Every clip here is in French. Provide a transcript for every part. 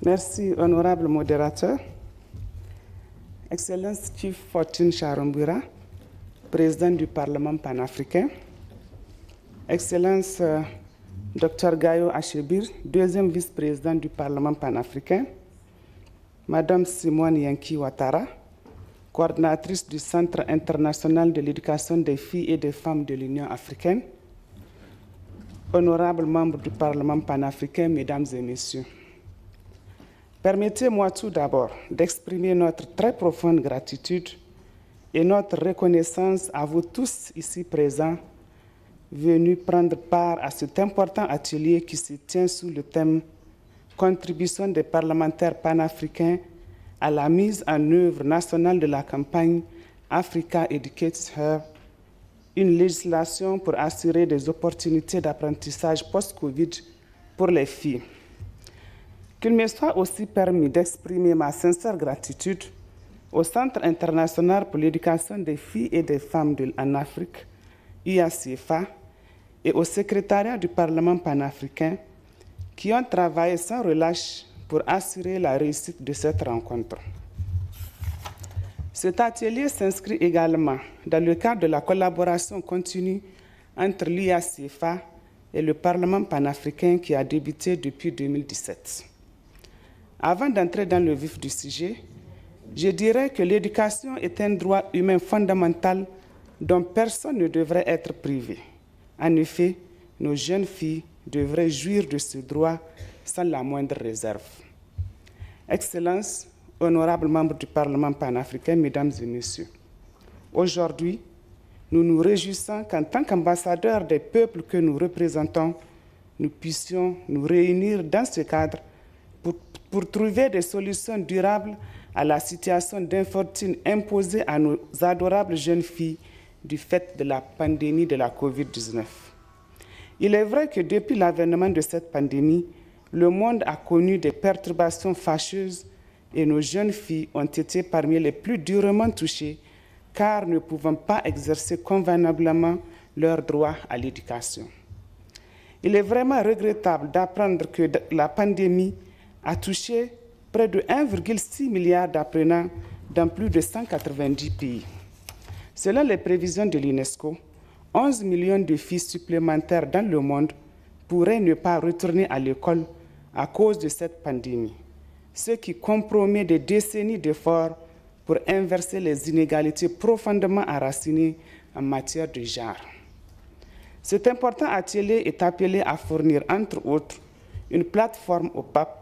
Merci, honorable modérateur. Excellence Chief Fortune Charombira, président du Parlement panafricain. Excellence Dr Gayo Achebir, deuxième vice-président du Parlement panafricain. Madame Simone Yanki Ouattara, coordinatrice du Centre international de l'éducation des filles et des femmes de l'Union africaine. Honorables membres du Parlement panafricain, mesdames et messieurs. Permettez-moi tout d'abord d'exprimer notre très profonde gratitude et notre reconnaissance à vous tous ici présents, venus prendre part à cet important atelier qui se tient sous le thème « Contribution des parlementaires panafricains à la mise en œuvre nationale de la campagne Africa Educates Her, une législation pour assurer des opportunités d'apprentissage post-Covid pour les filles ». Qu'il me soit aussi permis d'exprimer ma sincère gratitude au Centre international pour l'éducation des filles et des femmes en Afrique, IACFA, et au secrétariat du Parlement panafricain qui ont travaillé sans relâche pour assurer la réussite de cette rencontre. Cet atelier s'inscrit également dans le cadre de la collaboration continue entre l'IACFA et le Parlement panafricain qui a débuté depuis 2017. Avant d'entrer dans le vif du sujet, je dirais que l'éducation est un droit humain fondamental dont personne ne devrait être privé. En effet, nos jeunes filles devraient jouir de ce droit sans la moindre réserve. Excellences, honorables membres du Parlement panafricain, mesdames et messieurs, aujourd'hui, nous nous réjouissons qu'en tant qu'ambassadeurs des peuples que nous représentons, nous puissions nous réunir dans ce cadre pour trouver des solutions durables à la situation d'infortune imposée à nos adorables jeunes filles du fait de la pandémie de la COVID-19. Il est vrai que depuis l'avènement de cette pandémie, le monde a connu des perturbations fâcheuses et nos jeunes filles ont été parmi les plus durement touchées car ne pouvant pas exercer convenablement leur droit à l'éducation. Il est vraiment regrettable d'apprendre que la pandémie a touché près de 1,6 milliard d'apprenants dans plus de 190 pays. Selon les prévisions de l'UNESCO, 11 millions de filles supplémentaires dans le monde pourraient ne pas retourner à l'école à cause de cette pandémie, ce qui compromet des décennies d'efforts pour inverser les inégalités profondément enracinées en matière de genre. Cet important atelier est appelé à fournir, entre autres, une plateforme au PAP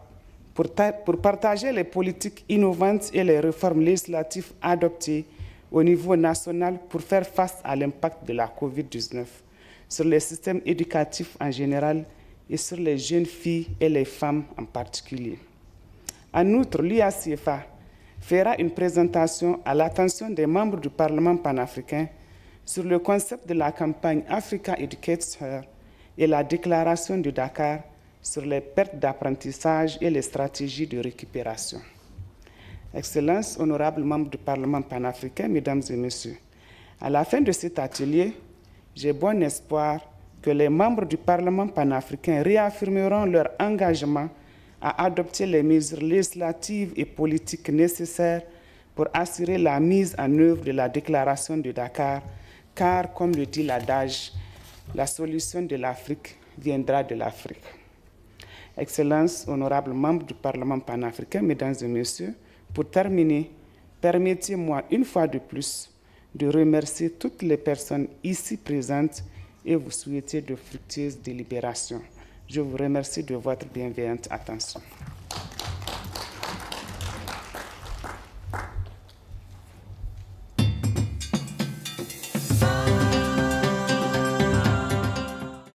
pour partager les politiques innovantes et les réformes législatives adoptées au niveau national pour faire face à l'impact de la COVID-19 sur les systèmes éducatifs en général et sur les jeunes filles et les femmes en particulier. En outre, l'IACFA fera une présentation à l'attention des membres du Parlement panafricain sur le concept de la campagne Africa Educates Her et la déclaration de Dakar sur les pertes d'apprentissage et les stratégies de récupération. Excellences, honorables membres du Parlement panafricain, mesdames et messieurs, à la fin de cet atelier, j'ai bon espoir que les membres du Parlement panafricain réaffirmeront leur engagement à adopter les mesures législatives et politiques nécessaires pour assurer la mise en œuvre de la déclaration de Dakar, car, comme le dit l'adage, la solution de l'Afrique viendra de l'Afrique. Excellences, honorables membres du Parlement panafricain, mesdames et messieurs, pour terminer, permettez-moi une fois de plus de remercier toutes les personnes ici présentes et vous souhaiter de fructueuses délibérations. Je vous remercie de votre bienveillante attention.